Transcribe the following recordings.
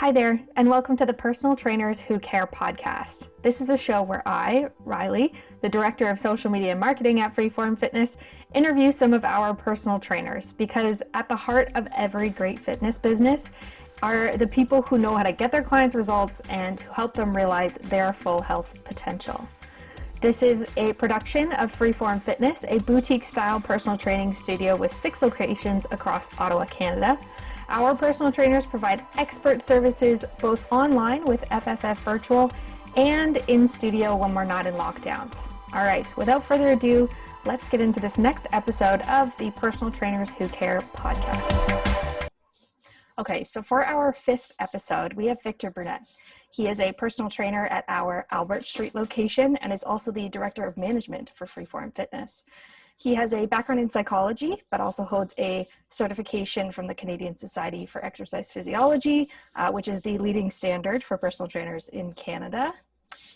Hi there, and welcome to the Personal Trainers Who Care podcast. This is a show where I, Riley, the Director of Social Media and Marketing at Freeform Fitness, interview some of our personal trainers because at the heart of every great fitness business are the people who know how to get their clients results and who help them realize their full health potential. This is a production of Freeform Fitness, a boutique-style personal training studio with 6 locations across Ottawa, Canada. Our personal trainers provide expert services both online with FFF Virtual and in studio when we're not in lockdowns. All right, without further ado, let's get into this next episode of the Personal Trainers Who Care podcast. Okay, so for our 5th episode, we have Victor Brunet. He is a personal trainer at our Albert Street location and is also the Director of Management for Freeform Fitness. He has a background in psychology, but also holds a certification from the Canadian Society for Exercise Physiology, which is the leading standard for personal trainers in Canada.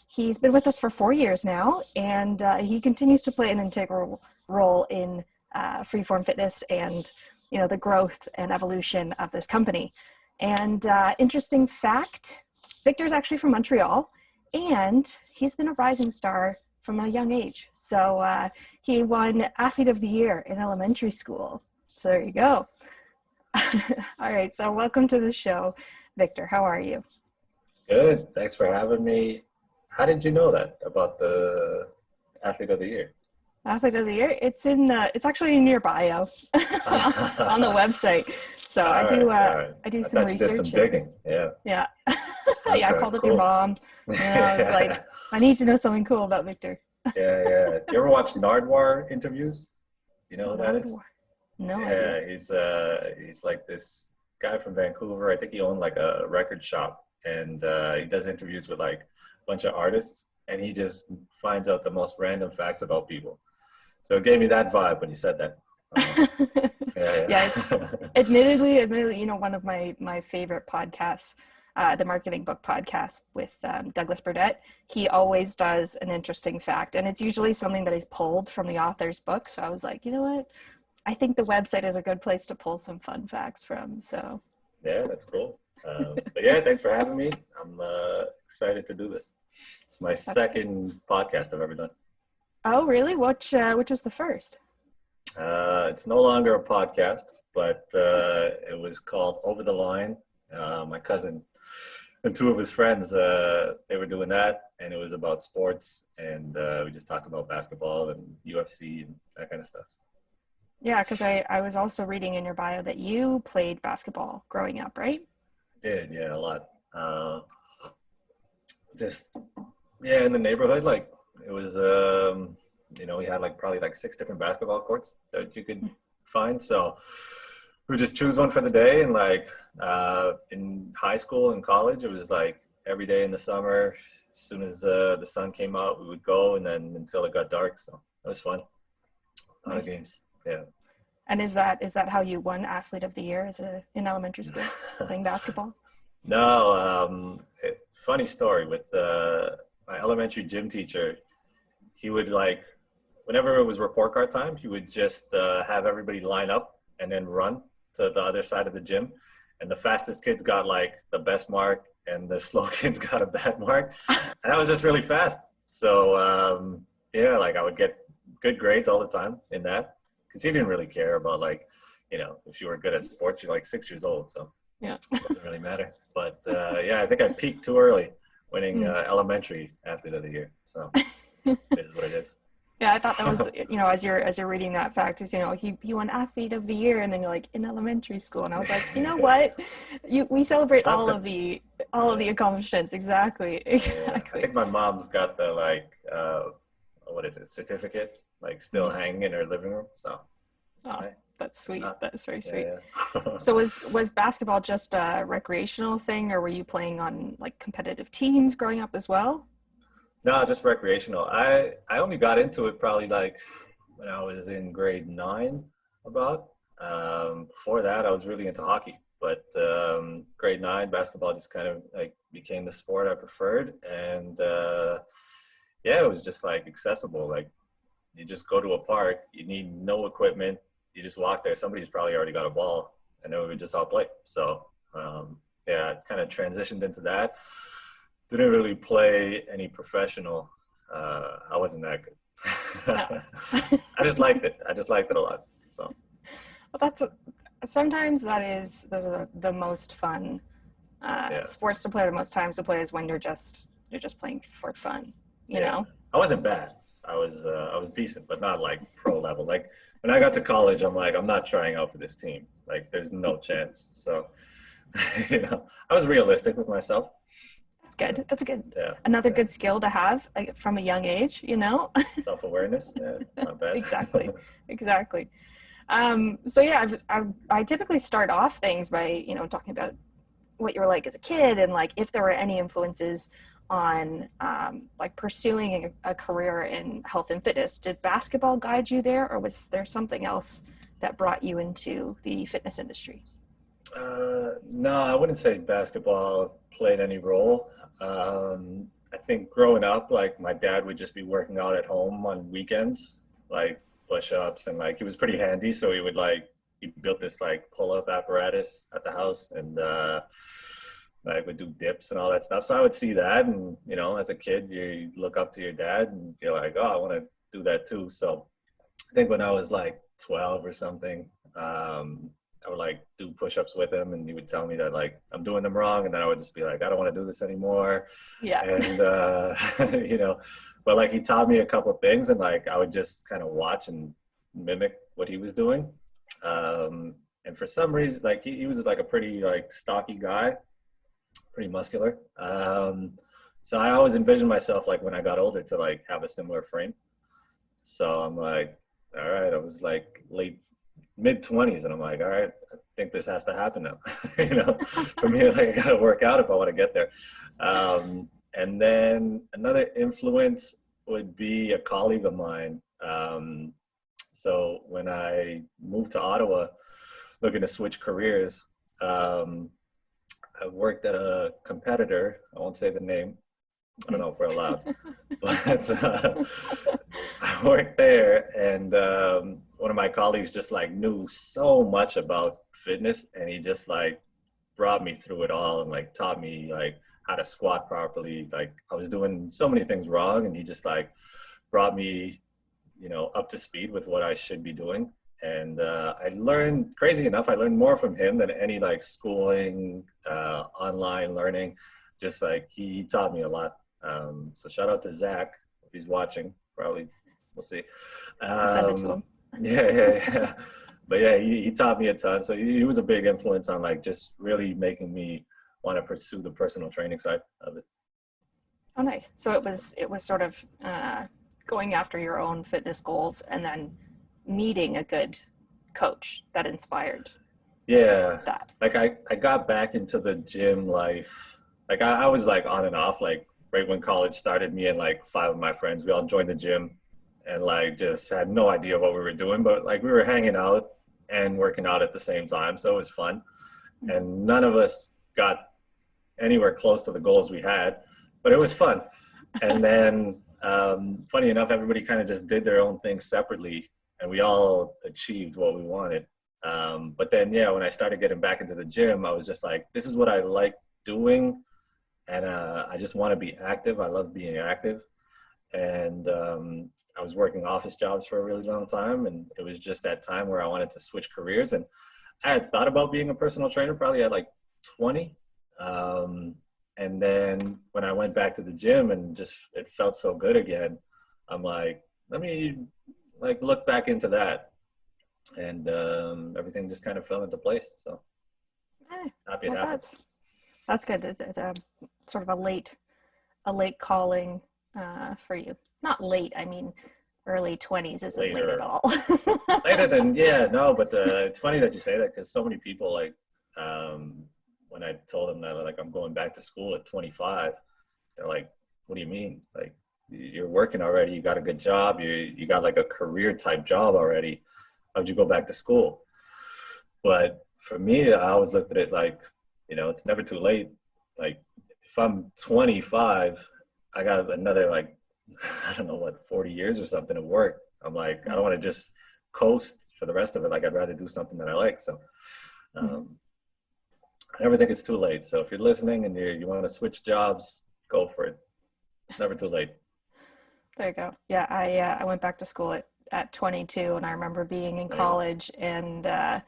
He's been with us for 4 years now, and he continues to play an integral role in Freeform Fitness and, you know, the growth and evolution of this company. And interesting fact, Victor's actually from Montreal, and he's been a rising star from a young age. So he won Athlete of the Year in elementary school. So there you go. All right, so welcome to the show, Victor. How are you? Good. Thanks for having me. How did you know that about the Athlete of the Year? Athlete of the Year? It's actually in your bio on the website. So I do some research. You did some digging. Yeah. Yeah. Okay, yeah, I called up cool. your mom. And I was like, I need to know something cool about Victor. Yeah. You ever watch Nardwuar interviews? You know who that is? No Yeah, idea. he's like this guy from Vancouver. I think he owned like a record shop, and he does interviews with like a bunch of artists, and he just finds out the most random facts about people. So it gave me that vibe when you said that. Yeah, it's admittedly, you know, one of my favorite podcasts, the Marketing Book Podcast with Douglas Burnett. He always does an interesting fact, and it's usually something that he's pulled from the author's book. So I was like, you know what? I think the website is a good place to pull some fun facts from. So yeah, that's cool. But yeah, thanks for having me. I'm excited to do this. It's my second podcast I've ever done. Oh, really? Which was the first? It's no longer a podcast, but it was called Over the Line. My cousin and 2 of his friends, they were doing that, and it was about sports, and we just talked about basketball and UFC and that kind of stuff. Yeah, because I was also reading in your bio that you played basketball growing up, right? I did, yeah, a lot. In the neighborhood, like it was, you know, we had like probably like 6 different basketball courts that you could find. So we just choose one for the day. And like in high school and college, it was like every day in the summer, as soon as the sun came out, we would go, and then until it got dark. So it was fun. A lot of games. Yeah. And is that how you won Athlete of the Year in elementary school, playing basketball? No, funny story with my elementary gym teacher. He would like, whenever it was report card time, he would just have everybody line up and then run to the other side of the gym. And the fastest kids got like the best mark, and the slow kids got a bad mark. And I was just really fast. So yeah, like I would get good grades all the time in that, because he didn't really care about like, you know, if you were good at sports. You're like 6 years old, so yeah, it doesn't really matter. But yeah, I think I peaked too early winning elementary Athlete of the Year. So it is what it is. Yeah, I thought that was, you know, as you're reading that fact, is, you know, he won Athlete of the Year, and then you're like in elementary school, and I was like, you know what, we celebrate all of the accomplishments. Exactly. I think my mom's got the like what is it, certificate, like still hanging in her living room. So that's sweet. That is very sweet. Yeah. So was basketball just a recreational thing, or were you playing on like competitive teams growing up as well? No, just recreational. I only got into it probably like when I was in grade 9 about. Before that, I was really into hockey. But grade 9, basketball just kind of like became the sport I preferred. And yeah, it was just like accessible. Like you just go to a park, you need no equipment. You just walk there. Somebody's probably already got a ball, and then we would just all play. So yeah, I kind of transitioned into that. Didn't really play any professional. I wasn't that good. No. I just liked it. I just liked it a lot. So Well, sometimes those are the most fun yeah, sports to play. The most times to play is when you're just playing for fun, you yeah. know? I wasn't bad. I was decent, but not like pro level. Like when I got to college, I'm like, I'm not trying out for this team. Like there's no chance. So I was realistic with myself. That's good. That's good. Yeah, Another yeah. good skill to have, like, from a young age, you know? Self-awareness. Yeah, not bad. Exactly. Exactly. So yeah, I typically start off things by, talking about what you were like as a kid, and like if there were any influences on like pursuing a career in health and fitness. Did basketball guide you there, or was there something else that brought you into the fitness industry? No, I wouldn't say basketball played any role. I think growing up, like my dad would just be working out at home on weekends, like push-ups, and like he was pretty handy, so he built this like pull-up apparatus at the house, and like would do dips and all that stuff. So I would see that, and as a kid, you look up to your dad, and you're like, oh, I want to do that too. So I think when I was like 12 or something, I would like do push-ups with him, and he would tell me that like I'm doing them wrong, and then I would just be like, I don't want to do this anymore. Yeah. And you know, but like he taught me a couple of things, and like I would just kind of watch and mimic what he was doing. And for some reason, like he was like a pretty like stocky guy, pretty muscular. So I always envisioned myself like when I got older to like have a similar frame. So I'm like, all right, I was like late mid 20s, and I'm like, all right, I think this has to happen now. For me, like I gotta work out if I want to get there. And then another influence would be a colleague of mine. So when I moved to Ottawa, looking to switch careers, I worked at a competitor. I won't say the name. I don't know if we're allowed, but I worked there, and one of my colleagues just like knew so much about fitness, and he just like brought me through it all and like taught me like how to squat properly. Like I was doing so many things wrong, and he just like brought me, up to speed with what I should be doing. And I learned, crazy enough, I learned more from him than any like schooling, online learning. Just like he taught me a lot. So shout out to Zach if he's watching. Probably, we'll see. I'll send it to him. Yeah. But yeah, he taught me a ton. So he was a big influence on like just really making me want to pursue the personal training side of it. Oh, nice. So it was sort of going after your own fitness goals, and then meeting a good coach that inspired Yeah, that. like I got back into the gym life. Like I was like on and off. Like right when college started, me and like five of my friends, we all joined the gym, and like just had no idea what we were doing, but like we were hanging out and working out at the same time, so it was fun. And none of us got anywhere close to the goals we had, but it was fun. And then, funny enough, everybody kind of just did their own thing separately, and we all achieved what we wanted. But then, yeah, when I started getting back into the gym, I was just like, this is what I like doing, and I just want to be active. I love being active. And I was working office jobs for a really long time, and it was just that time where I wanted to switch careers. And I had thought about being a personal trainer probably at like 20. And then when I went back to the gym and just it felt so good again, I'm like, let me like look back into that. And everything just kind of fell into place. So happy it Well, happened. that's good. It's a sort of a late calling for you. Not late. I mean, early 20s isn't late at Later, all. later than, yeah, no, but it's funny that you say that, because so many people like, when I told them that like I'm going back to school at 25, they're like, what do you mean? Like you're working already, you got a good job, you got like a career type job already. How'd you go back to school? But for me, I always looked at it like, it's never too late. Like if I'm 25, I got another like, I don't know what, 40 years or something of work. I'm like, I don't want to just coast for the rest of it. Like I'd rather do something that I like. So I never think it's too late. So if you're listening and you want to switch jobs, go for it. It's never too late. There you go. Yeah, I went back to school at 22, and I remember being in There you go. college and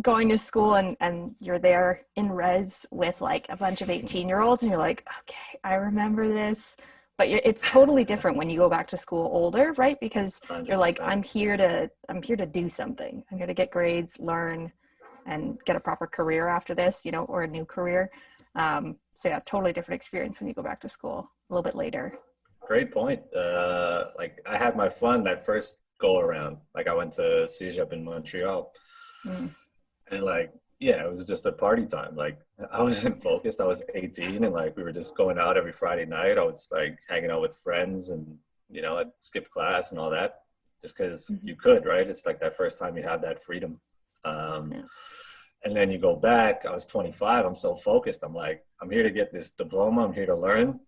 going to school, and you're there in res with like a bunch of 18-year-olds, and you're like, okay, I remember this. But it's totally different when you go back to school older, right? Because you're like, 100%. I'm here to do something. I'm here to get grades, learn, and get a proper career after this, or a new career. So yeah, totally different experience when you go back to school a little bit later. Great point. Like I had my fun that first go around. Like I went to Cégep in Montreal, Mm. and like yeah, it was just a party time. Like I wasn't focused. I was 18, and like we were just going out every Friday night. I was like hanging out with friends, and I skipped class and all that, just because Mhm. you could, right? It's like that first time you have that freedom. Um, Yeah. and then you go back. I was 25. I'm so focused. I'm like, I'm here to get this diploma. I'm here to learn,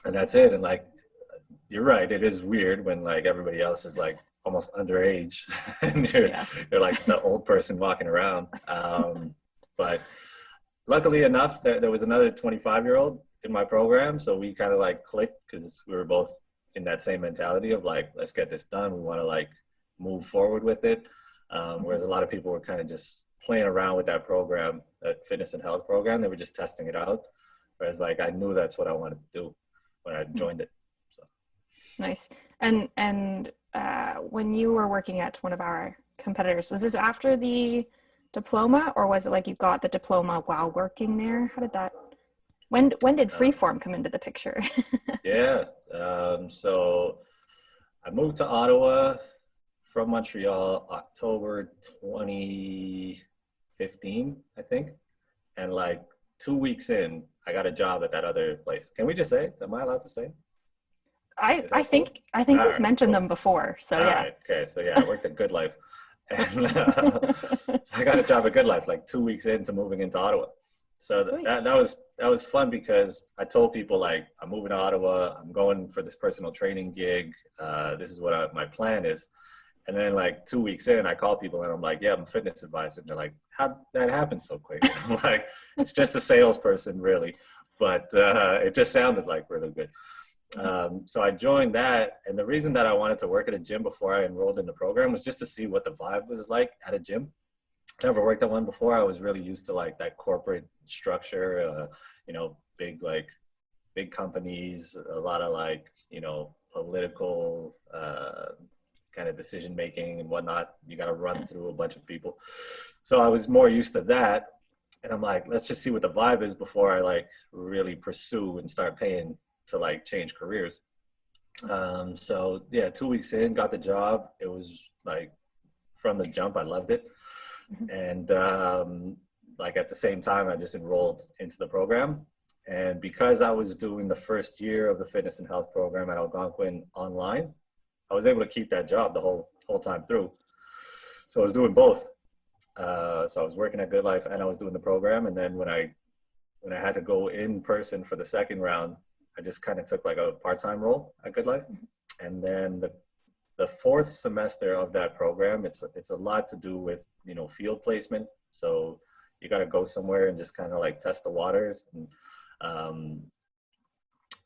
and that's it. And like you're right. It is weird when like everybody else is like almost underage, and Yeah. you're like the old person walking around. But luckily enough, there was another 25-year-old in my program, so we kind of like clicked because we were both in that same mentality of like, let's get this done. We want to like move forward with it. Whereas a lot of people were kind of just playing around with that program, that fitness and health program. They were just testing it out. Whereas like I knew that's what I wanted to do when I Mhm. joined it. So. Nice. And when you were working at one of our competitors, was this after the diploma, or was it like you got the diploma while working there? How did that? When did Uh, freeform come into the picture? yeah. So I moved to Ottawa from Montreal October 2015, I think. And like 2 weeks in, I got a job at that other place. Can we just say? Am I allowed to say? I Is I that cool? think I All think we've right, mentioned cool. them before, so All yeah. right, okay. So yeah, I worked at Good Life, and so I got a job at Good Life like 2 weeks into moving into Ottawa. So Sweet. that was fun because I told people like I'm moving to Ottawa. I'm going for this personal training gig. This is what my plan is. And then like 2 weeks in, I call people and I'm like, yeah, I'm a fitness advisor. And they're like, how'd that happen so quick? And I'm like, it's just a salesperson, really. But it just sounded like really good. So I joined that. And the reason that I wanted to work at a gym before I enrolled in the program was just to see what the vibe was like at a gym. Never worked at one before. I was really used to like that corporate structure, big companies, a lot of like, political kind of decision making and whatnot. You got to run through a bunch of people. So I was more used to that. And I'm like, let's just see what the vibe is before I like really pursue and start paying to like change careers. So yeah, 2 weeks in, got the job. It was like from the jump, I loved it. Mhm. And like at the same time, I just enrolled into the program. And because I was doing the first year of the fitness and health program at Algonquin online, I was able to keep that job the whole time through. So I was doing both. So I was working at Good Life and I was doing the program. And then when I had to go in person for the second round, I just kind of took like a part-time role at Good Life. And then the fourth semester of that program, it's a lot to do with field placement. So you got to go somewhere and just kind of like test the waters. And um,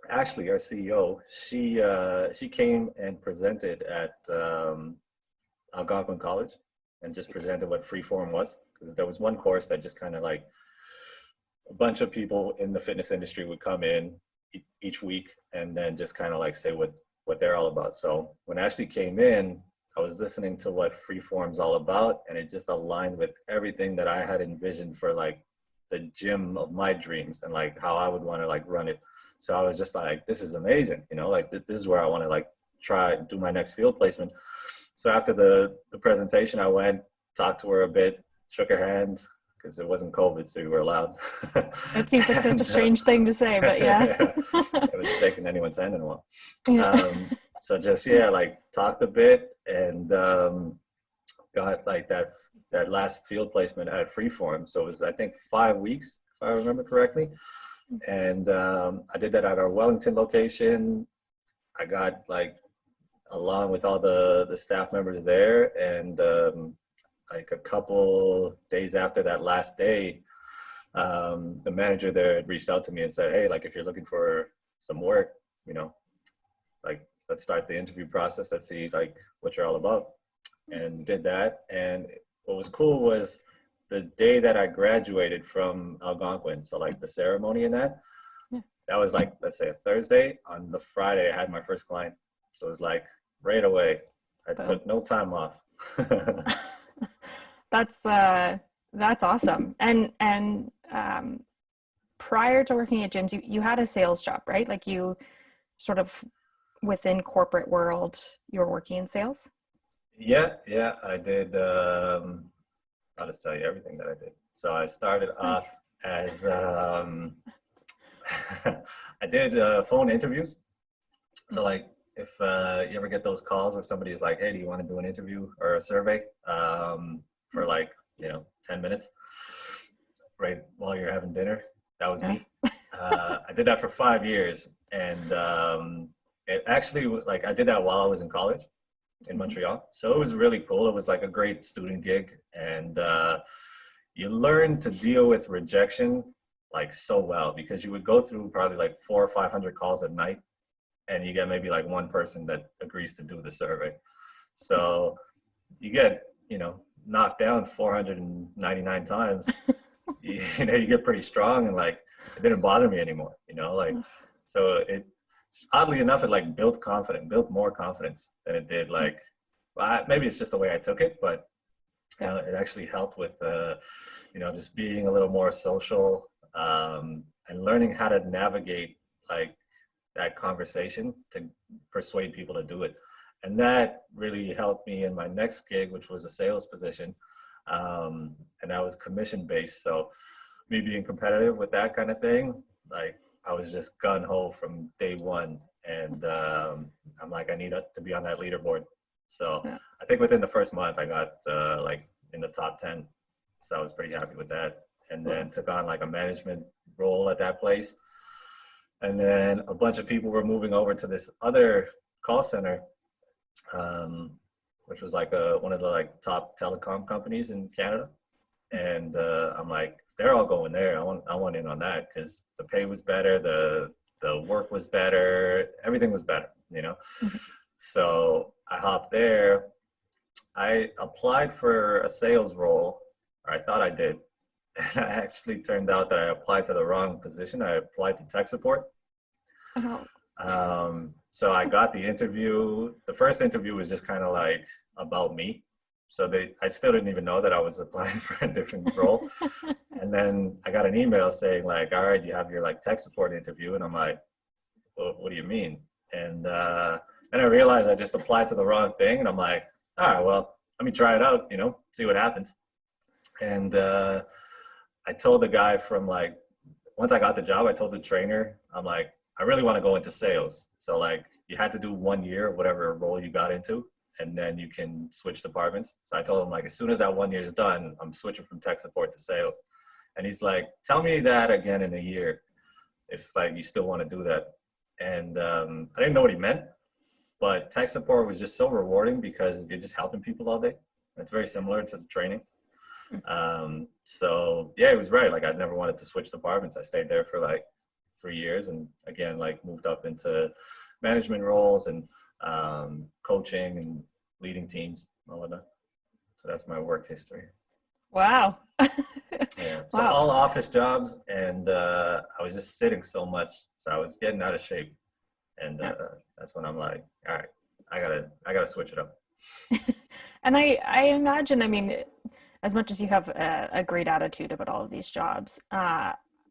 actually, our CEO, she came and presented at Algonquin College and just presented what freeform was, because there was one course that just kind of like a bunch of people in the fitness industry would come in each week and then just kind of like say what they're all about. So when Ashley came in, I was listening to what freeform's all about, and it just aligned with everything that I had envisioned for like the gym of my dreams and like how I would want to like run it. So I was just like, this is amazing, like this is where I want to like try do my next field placement. So after the presentation, I went, talked to her a bit, shook her hand, because it wasn't COVID, so you were allowed. It seems like such a and strange thing to say, but yeah. I haven't shaken anyone's hand in a while. Yeah. So just like talked a bit and got like that last field placement at Freeform. So it was I think 5 weeks, if I remember correctly. And I did that at our Wellington location. I got like along with all the staff members there, and like a couple days after that last day, the manager there had reached out to me and said, hey, like if you're looking for some work, you know, like let's start the interview process. Let's see like what you're all about. And did that. And what was cool was the day that I graduated from Algonquin, so like the ceremony and that, that was like, let's say a Thursday. On the Friday, I had my first client. So it was like right away. I took no time off. That's awesome. And prior to working at gyms, you had a sales job, right? Like you sort of within corporate world, you were working in sales? Yeah, I did. I'll just tell you everything that I did. So I started off as I did phone interviews. So like if you ever get those calls where somebody is like, hey, do you want to do an interview or a survey for like, 10 minutes right while you're having dinner? That was me. I did that for 5 years. And it actually was like, I did that while I was in college in Montreal. So it was really cool. It was like a great student gig. And you learn to deal with rejection like so well, because you would go through probably like 400 or 500 calls at night, and you get maybe like one person that agrees to do the survey. So you get, knocked down 499 times. you get pretty strong, and like it didn't bother me anymore, so it, oddly enough, it like built more confidence than it did like, maybe it's just the way I took it, but it actually helped with just being a little more social, and learning how to navigate like that conversation to persuade people to do it. And that really helped me in my next gig, which was a sales position. And that was commission based. So me being competitive with that kind of thing, like I was just gun ho from day one. And I'm like, I need to be on that leaderboard. So I think within the first month I got like in the top 10. So I was pretty happy with that. And then took on like a management role at that place. And then a bunch of people were moving over to this other call center, which was like one of the like top telecom companies in Canada. And I'm like, if they're all going there, I want in on that, because the pay was better, the work was better, everything was better, So I hopped there. I applied for a sales role, or I thought I did. And I actually turned out that I applied to the wrong position. I applied to tech support. So I got the interview. The first interview was just kind of like about me. So I still didn't even know that I was applying for a different role. And then I got an email saying like, all right, you have your like tech support interview. And I'm like, well, what do you mean? And then I realized I just applied to the wrong thing. And I'm like, all right, well, let me try it out, see what happens. And I told the guy from like, once I got the job, I told the trainer, I'm like, I really want to go into sales. So like you had to do 1 year of whatever role you got into, and then you can switch departments. So I told him like, as soon as that 1 year is done, I'm switching from tech support to sales. And he's like, tell me that again in a year, if like you still want to do that. And I didn't know what he meant, but tech support was just so rewarding because you're just helping people all day. It's very similar to the training. So yeah, he was right. Like I'd never wanted to switch departments. I stayed there for like 3 years, and again, like moved up into management roles and coaching and leading teams and all of that. So that's my work history. Wow. Yeah. So all office jobs, and I was just sitting so much, so I was getting out of shape, and that's when I'm like, all right, I gotta switch it up. And I imagine, I mean, as much as you have a great attitude about all of these jobs,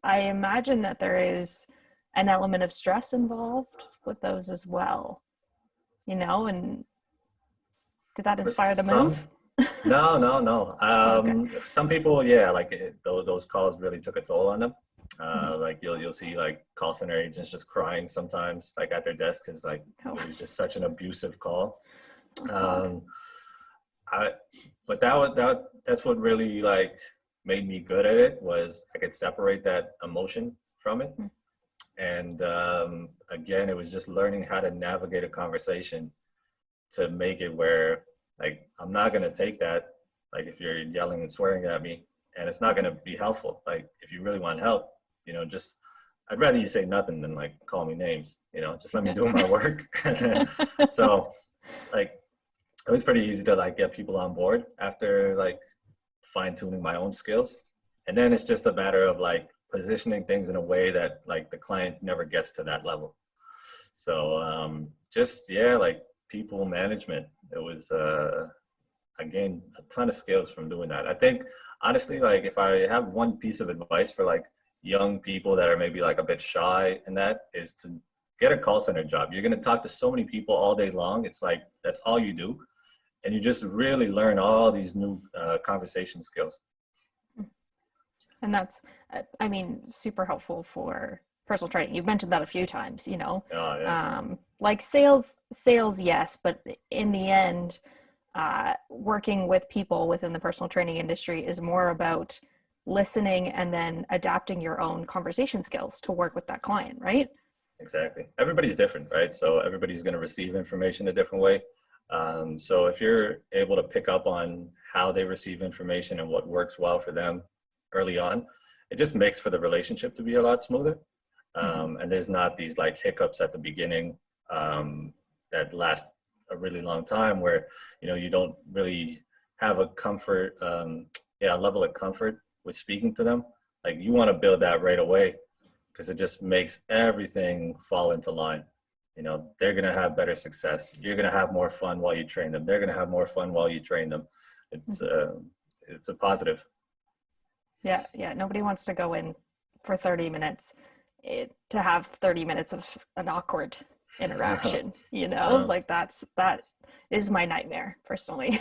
I imagine that there is an element of stress involved with those as well, and did that inspire the move? No. Okay. Some people, yeah, like those calls really took a toll on them. Like you'll see like call center agents just crying sometimes, like at their desk, because like it was just such an abusive call. But that's what really like made me good at it, was I could separate that emotion from it. And again, it was just learning how to navigate a conversation to make it where like I'm not gonna take that, like if you're yelling and swearing at me, and it's not going to be helpful. Like if you really want help, just I'd rather you say nothing than like call me names, just let me do my work. So like it was pretty easy to like get people on board after like fine tuning my own skills. And then it's just a matter of like positioning things in a way that like the client never gets to that level. So like people management, it was I gained a ton of skills from doing that. I think honestly, like if I have one piece of advice for like young people that are maybe like a bit shy, and that is to get a call center job. You're going to talk to so many people all day long. It's like that's all you do, and you just really learn all these new conversation skills. And that's, I mean, super helpful for personal training. You've mentioned that a few times, Oh, yeah. Like sales, yes, but in the end, working with people within the personal training industry is more about listening and then adapting your own conversation skills to work with that client, right? Exactly. Everybody's different, right? So everybody's going to receive information a different way. So if you're able to pick up on how they receive information and what works well for them early on, it just makes for the relationship to be a lot smoother. And there's not these like hiccups at the beginning that last a really long time where, you don't really have a comfort, level of comfort with speaking to them. Like you want to build that right away because it just makes everything fall into line. They're going to have better success. You're going to have more fun while you train them. They're going to have more fun while you train them. It's a positive. Yeah. Nobody wants to go in for 30 minutes to have 30 minutes of an awkward interaction, like that is my nightmare personally.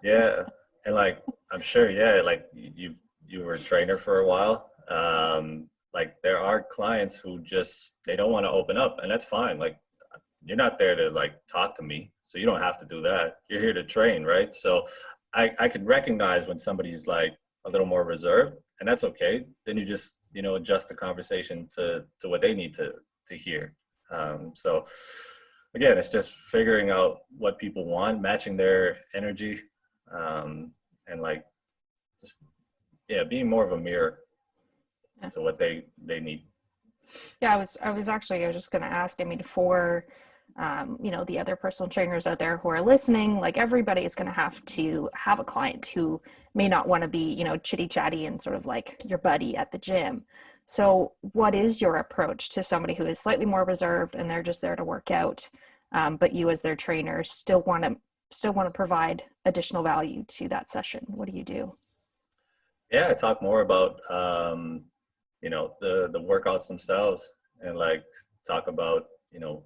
Yeah. And like, I'm sure, like you were a trainer for a while. Like there are clients who just, they don't want to open up, and that's fine. Like you're not there to like talk to me, so you don't have to do that. You're here to train, right? So I could recognize when somebody's like a little more reserved, and that's okay. Then you just, adjust the conversation to what they need to hear. So again, it's just figuring out what people want, matching their energy, and like just being more of a mirror to what they need. Yeah, I was just going to ask, I mean, for the other personal trainers out there who are listening, like everybody is going to have a client who may not want to be, chitty chatty and sort of like your buddy at the gym. So what is your approach to somebody who is slightly more reserved and they're just there to work out, but you as their trainer still want to provide additional value to that session? What do you do? Yeah, I talk more about the workouts themselves, and like talk about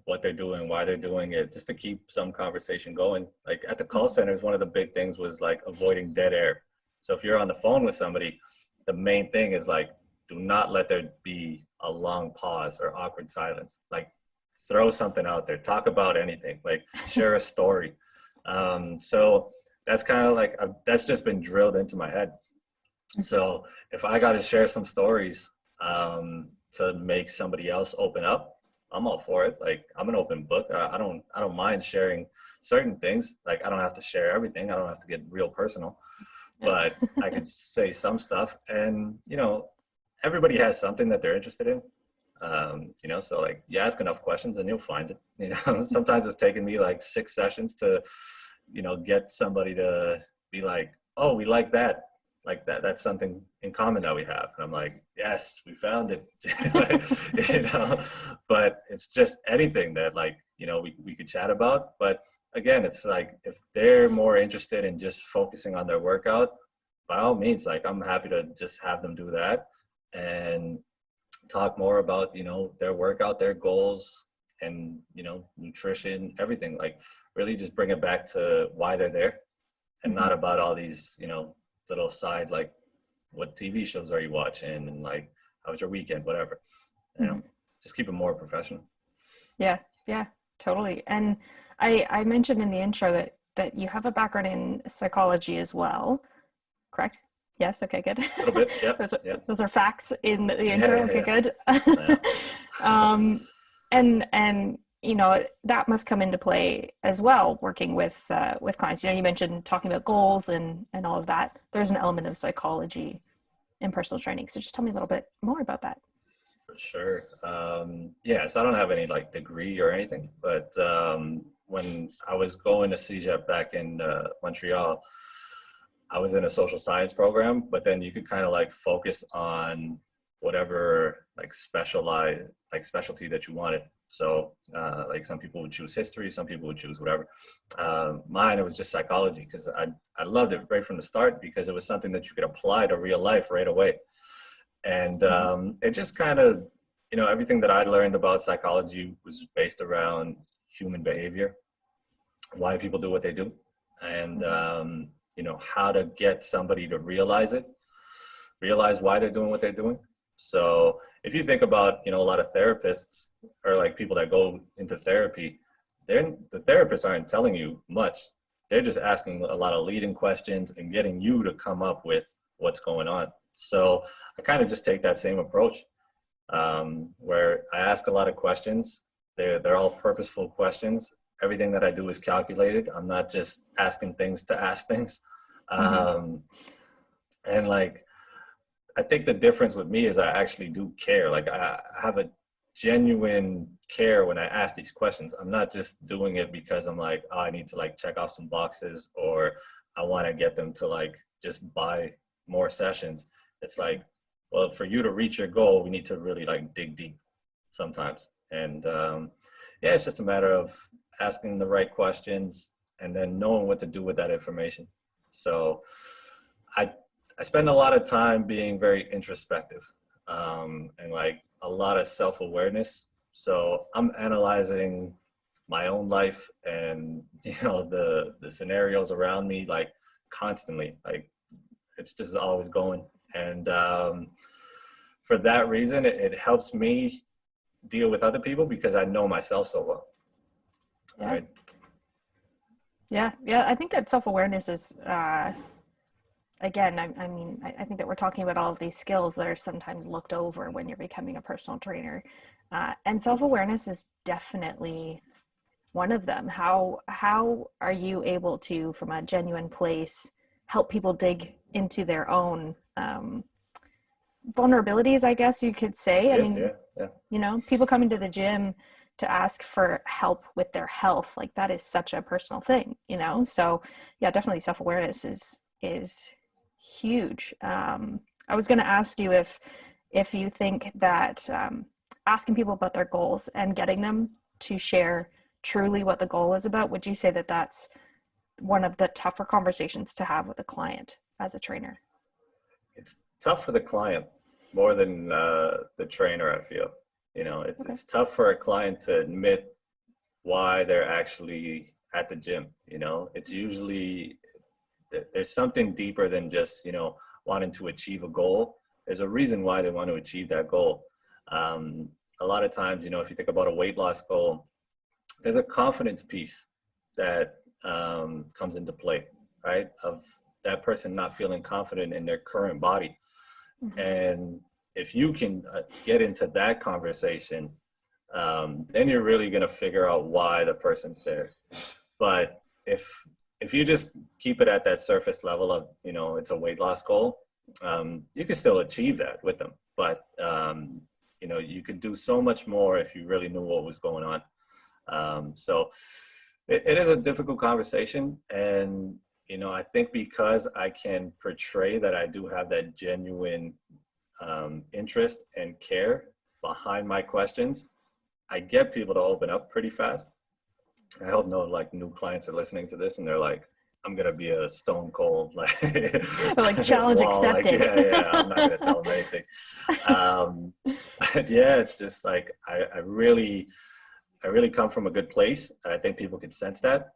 what they're doing, why they're doing it, just to keep some conversation going. Like at the call centers, one of the big things was like avoiding dead air. So if you're on the phone with somebody, the main thing is like, do not let there be a long pause or awkward silence. Like throw something out there, talk about anything, like share a story. So that's kind of like, that's just been drilled into my head. So if I got to share some stories to make somebody else open up, I'm all for it. Like I'm an open book. I don't mind sharing certain things. Like I don't have to share everything. I don't have to get real personal, but I can say some stuff. And everybody has something that they're interested in. So like you ask enough questions and you'll find it. Sometimes it's taken me like 6 sessions to, get somebody to be like, oh, we like that. Like that's something in common that we have. And I'm like, yes, we found it. But it's just anything that like, we could chat about. But again, it's like, if they're more interested in just focusing on their workout, by all means, like I'm happy to just have them do that and talk more about, their workout, their goals, and, nutrition, everything. Like really just bring it back to why they're there, and not about all these, little side, like what TV shows are you watching, and like how was your weekend, whatever. Just keep it more professional. Yeah, totally. And I mentioned in the intro that you have a background in psychology as well, correct? Yes. Okay, good. A little bit. Yeah. Those are facts in the intro. Okay, good. Yeah. And that must come into play as well, working with clients. You mentioned talking about goals and all of that. There's an element of psychology in personal training. So just tell me a little bit more about that. For sure. Yeah, so I don't have any like degree or anything, but when I was going to CEGEP back in Montreal, I was in a social science program, but then you could kind of like focus on whatever like specialty that you wanted. So like some people would choose history, some people would choose whatever. Mine, it was just psychology, because I loved it right from the start, because it was something that you could apply to real life right away. And it just kind of, everything that I learned about psychology was based around human behavior, why people do what they do, and how to get somebody to realize why they're doing what they're doing. So if you think about, a lot of therapists or like people that go into therapy, the therapists aren't telling you much. They're just asking a lot of leading questions and getting you to come up with what's going on. So I kind of just take that same approach, where I ask a lot of questions. They're all purposeful questions. Everything that I do is calculated. I'm not just asking things to ask things. And like, I think the difference with me is I actually do care. Like I have a genuine care when I ask these questions. I'm not just doing it because I'm like, oh, I need to like check off some boxes, or I want to get them to like just buy more sessions. It's like, well, for you to reach your goal, we need to really like dig deep sometimes. And yeah, it's just a matter of asking the right questions and then knowing what to do with that information. So I spend a lot of time being very introspective, and like a lot of self-awareness. So I'm analyzing my own life and the scenarios around me like constantly. Like it's just always going. And for that reason, it helps me deal with other people because I know myself so well. Yeah. Right? Yeah. I think that self-awareness is, again, I think that we're talking about all of these skills that are sometimes looked over when you're becoming a personal trainer. And self-awareness is definitely one of them. How are you able to, from a genuine place, help people dig into their own vulnerabilities, I guess you could say? Yeah. People come into the gym to ask for help with their health. Like that is such a personal thing, So yeah, definitely self-awareness is huge. I was going to ask you if you think that asking people about their goals and getting them to share truly what the goal is about, would you say that that's one of the tougher conversations to have with a client as a trainer? It's tough for the client more than the trainer, I feel. It's tough for a client to admit why they're actually at the gym. It's usually, there's something deeper than just, wanting to achieve a goal. There's a reason why they want to achieve that goal. A lot of times, if you think about a weight loss goal, there's a confidence piece that comes into play, right? Of that person not feeling confident in their current body. Mm-hmm. And if you can get into that conversation, then you're really going to figure out why the person's there. But if you just keep it at that surface level of, it's a weight loss goal, you can still achieve that with them. But, you could do so much more if you really knew what was going on. So it is a difficult conversation. And, I think because I can portray that I do have that genuine interest and care behind my questions, I get people to open up pretty fast. I hope no like new clients are listening to this and they're like, I'm gonna be a stone cold like challenge wall. accepted. Like, yeah, I'm not gonna tell them anything. But yeah, it's just like I really come from a good place, and I think people can sense that.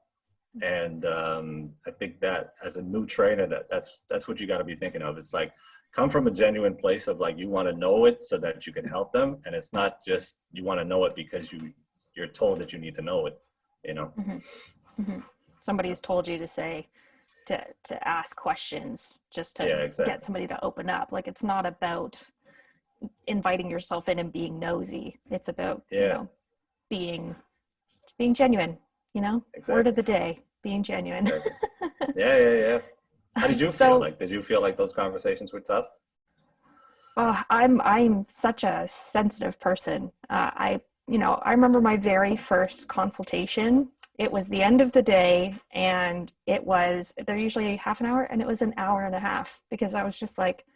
And I think that as a new trainer, that's what you got to be thinking of. It's like, come from a genuine place of like, you want to know it so that you can help them, and it's not just you want to know it because you're told that you need to know it. Mm-hmm. Mm-hmm. Somebody's told you to say to ask questions just to get somebody to open up. Like, it's not about inviting yourself in and being nosy. It's about being being genuine, you know, word of Exactly. the day, being genuine. Exactly. Yeah. How did you feel? So Like, did you feel like those conversations were tough? I'm such a sensitive person. I remember my very first consultation. It was the end of the day, and they're usually half an hour, and it was an hour and a half because I was just like,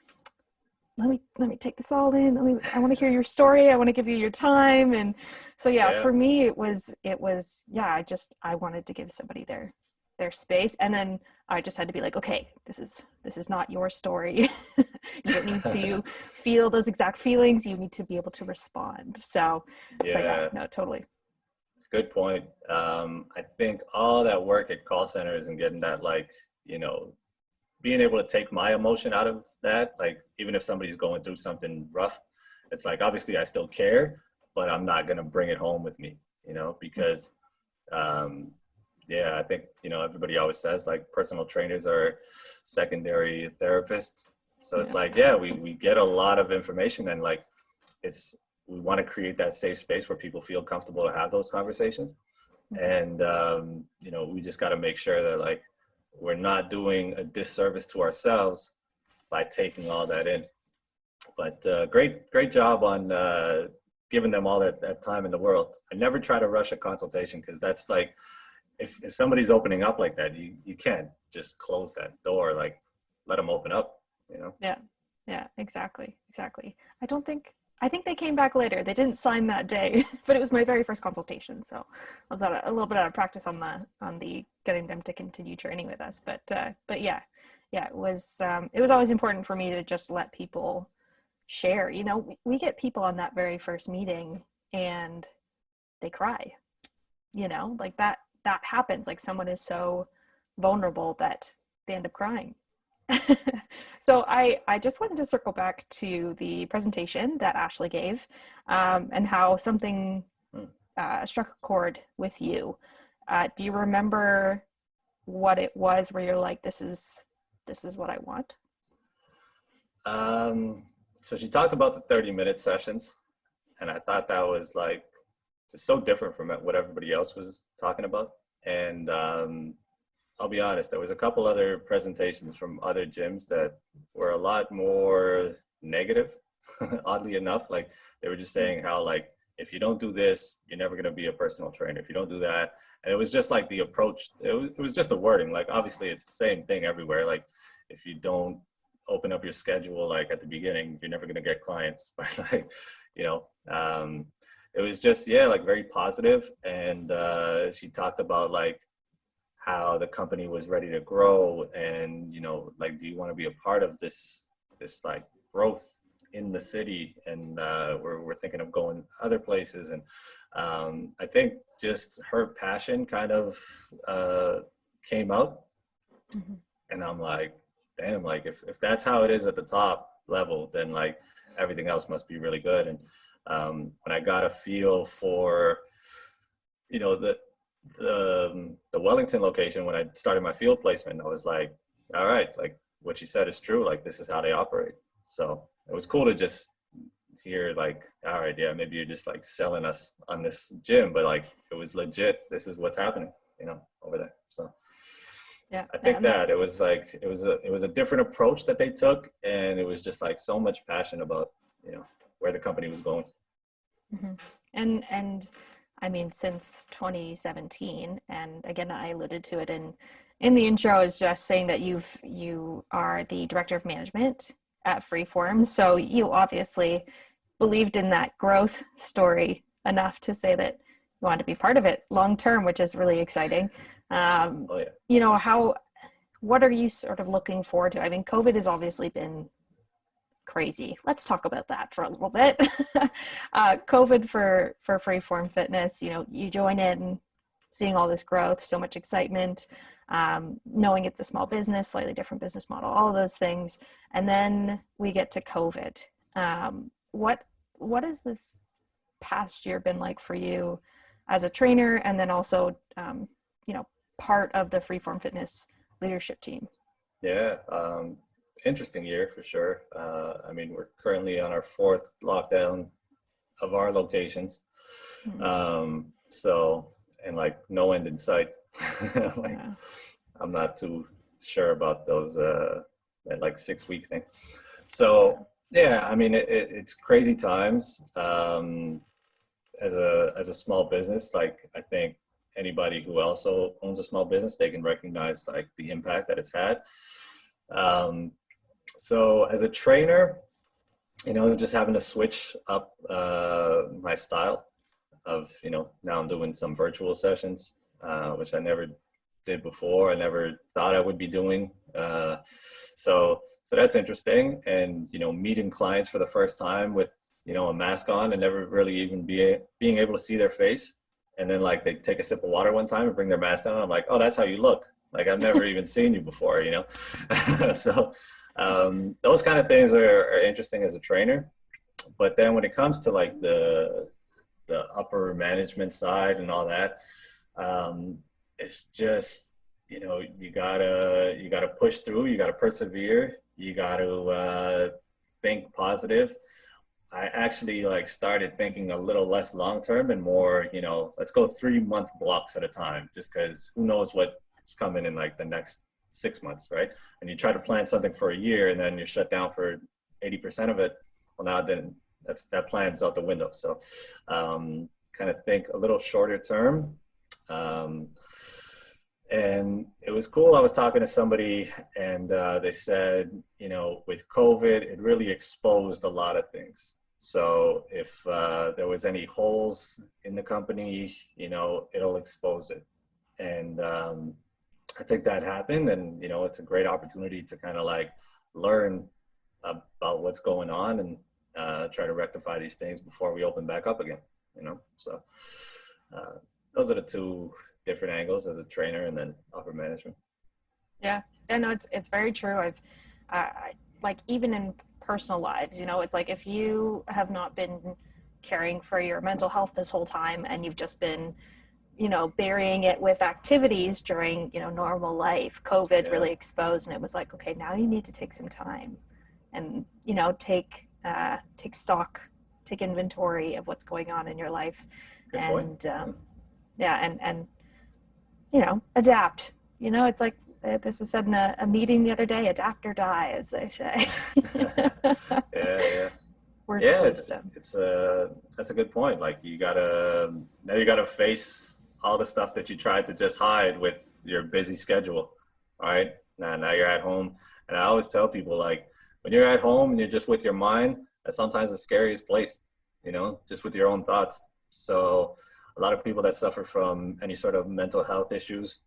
let me take this all in. I want to hear your story. I want to give you your time. And so yeah, Yeah. for me yeah, I wanted to give somebody their space. And then I just had to be like, okay, this is not your story. You don't need to feel those exact feelings. You need to be able to respond. So yeah, Yeah. no, totally. Good point. I think all that work at call centers and getting that, like, you know, being able to take my emotion out of that, like, even if somebody's going through something rough, it's like, obviously I still care, but I'm not going to bring it home with me, because, um, yeah, I think, everybody always says like personal trainers are secondary therapists. So it's Yeah. like, yeah, we get a lot of information, and like, it's, we want to create that safe space where people feel comfortable to have those conversations. And, we just got to make sure that, like, we're not doing a disservice to ourselves by taking all that in. But great job on giving them all that time in the world. I never try to rush a consultation, because that's like, if somebody's opening up like that, you can't just close that door. Like, let them open up. Yeah. Yeah, exactly. Exactly. I think they came back later. They didn't sign that day, but it was my very first consultation. So I was a little bit out of practice on the getting them to continue training with us. But yeah, it was always important for me to just let people share. You know, we get people on that very first meeting and they cry, like that happens. Like someone is so vulnerable that they end up crying. So I just wanted to circle back to the presentation that Ashley gave, and how something Hmm. struck a chord with you. Do you remember what it was where you're like, this is what I want? So she talked about the 30-minute sessions, and I thought that was like just so different from what everybody else was talking about. And I'll be honest, there was a couple other presentations from other gyms that were a lot more negative, oddly enough. Like, they were just saying how, like, if you don't do this, you're never going to be a personal trainer. If you don't do that. And it was just like the approach, it was just the wording. Like, obviously it's the same thing everywhere. Like, if you don't open up your schedule, like, at the beginning, you're never going to get clients. But like, you know, um, it was just, yeah, like, very positive. And she talked about, like, how the company was ready to grow, and, like, do you want to be a part of this like growth in the city? And we're thinking of going other places. And I think just her passion kind of came out. Mhm. And I'm like, damn, like, if that's how it is at the top level, then like everything else must be really good. And when I got a feel for, the Wellington location, when I started my field placement, I was like, all right, like, what she said is true. Like, this is how they operate. So it was cool to just hear, like, all right, yeah, maybe you're just like selling us on this gym, but like, it was legit. This is what's happening, over there. So Yeah, I yeah, think that it was like, it was a different approach that they took, and it was just like so much passion about, where the company was going. mhm. And I mean, since 2017, and again, I alluded to it in the intro, is just saying that you are the director of management at Freeform. So you obviously believed in that growth story enough to say that you wanted to be part of it long term, which is really exciting. Um, Oh yeah. what are you sort of looking forward to? I mean, COVID has obviously been crazy. Let's talk about that for a little bit. COVID for Freeform Fitness, you join in, seeing all this growth, so much excitement, knowing it's a small business, slightly different business model, all of those things. And then we get to COVID. What has this past year been like for you as a trainer, and then also, part of the Freeform Fitness leadership team? Yeah, interesting year for sure. I mean, we're currently on our fourth lockdown of our locations. Mhm. So, and like no end in sight. Like, Yeah. I'm not too sure about those that like 6 week thing. Yeah. So yeah, I mean it's crazy times. As a small business, like I think anybody who also owns a small business, they can recognize like the impact that it's had. Um, so as a trainer, just having to switch up my style of, now I'm doing some virtual sessions, which I never did before. I never thought I would be doing. So that's interesting. And, meeting clients for the first time with, a mask on and never really even being able to see their face. And then like they take a sip of water one time and bring their mask down. I'm like, oh, that's how you look. Like I've never even seen you before, So those kind of things are interesting as a trainer. But then when it comes to like the upper management side and all that, it's just, you gotta push through, you gotta persevere, you gotta think positive. I actually like started thinking a little less long term and more, let's go 3 month blocks at a time, just because who knows what's coming in like the next 6 months, right? And you try to plan something for a year and then you're shut down for 80% of it. Well, now then that plan's out the window. So kind of think a little shorter term. And it was cool. I was talking to somebody and they said, with COVID, it really exposed a lot of things. So if there was any holes in the company, it'll expose it. And I think that happened. And, it's a great opportunity to kind of like learn about what's going on and try to rectify these things before we open back up again, So those are the two different angles as a trainer and then upper management. Yeah. Yeah, no, it's very true. I like even in personal lives, it's like if you have not been caring for your mental health this whole time and you've just been, burying it with activities during, normal life, COVID really exposed, and it was like, okay, now you need to take some time and, take stock, take inventory of what's going on in your life. Good and point. and adapt. It's like this was said in a meeting the other day, adapt or die, as they say. Yeah. Words of wisdom. That's a good point. Like you gotta face all the stuff that you tried to just hide with your busy schedule. All right. Now you're at home. And I always tell people, like, when you're at home and you're just with your mind, that's sometimes the scariest place, just with your own thoughts. So a lot of people that suffer from any sort of mental health issues,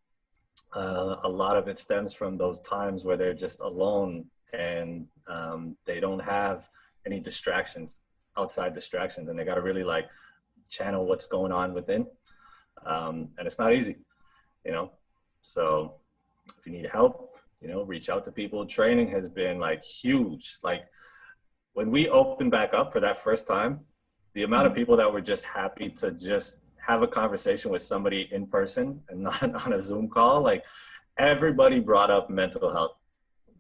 a lot of it stems from those times where they're just alone and they don't have any outside distractions, and they got to really like channel what's going on within. And it's not easy, So if you need help, reach out to people. Training has been like huge. Like when we opened back up for that first time, the amount of people that were just happy to just have a conversation with somebody in person and not on a Zoom call, like everybody brought up mental health.